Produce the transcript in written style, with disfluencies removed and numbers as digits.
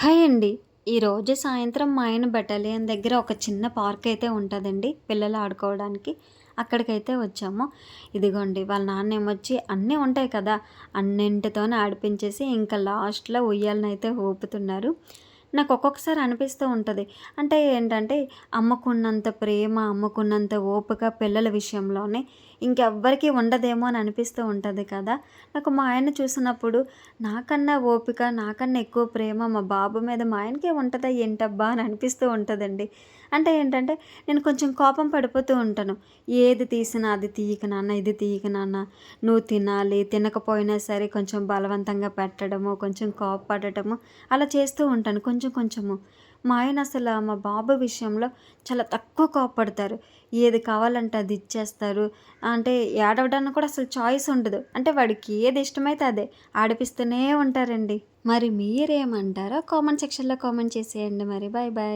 Hi అండి. ఈరోజు సాయంత్రం మా ఆయన బెటాలియన్ దగ్గర ఒక చిన్న పార్క్ అయితే ఉంటదండి పిల్లలు ఆడుకోవడానికి. అక్కడికైతే వచ్చాము. ఇదిగోండి వాళ్ళ నాన్నేమొచ్చి అన్నీ ఉంటాయి కదా! అన్నింటితోని ఆడిపించేసి ఇంకా లాస్ట్‌లో ఉయ్యాలనైతే ఊపుతున్నారు. నాకు ఒక్కొక్కసారి అనిపిస్తూ ఉంటది. అంటే ఏంటంటే అమ్మకున్నంత ప్రేమ, అమ్మకున్నంత ఓపిక పిల్లల విషయంలోనే ఇంకెవ్వరికీ ఉండదేమో అని అనిపిస్తూ ఉంటది కదా! నాకు మా ఆయన్ని చూసినప్పుడు నాకన్నా ఓపిక, నాకన్నా ఎక్కువ ప్రేమ మా బాబు మీద మా ఆయనకే ఉంటదా ఏంటబ్బా అని అనిపిస్తూ ఉంటదండి. అంటే ఏంటంటే, నేను కొంచెం కోపం పడిపోతూ ఉంటాను. ఏది తీసినా అది తీయక నాన్న, ఇది తీయక నాన్న, నువ్వు తినాలి, తినకపోయినా సరే కొంచెం బలవంతంగా పెట్టడము, కొంచెం కోప్పడటము అలా చేస్తూ ఉంటాను కొంచెం కొంచెము. మా ఆయన అసల మా బాబు విషయంలో చాలా తక్కువ కోప్పడతారు. ఏది కావాలంటే అది ఇచ్చేస్తారు. అంటే ఏడవడానికి కూడా అసలు చాయిస్ ఉండదు. అంటే వాడికి ఏది ఇష్టమైతే అదే. ఆడిపిస్తూనే ఉంటారండి. మరి మీరేమంటారో కామెంట్ సెక్షన్‌లో కామెంట్ చేసేయండి మరి. Bye bye.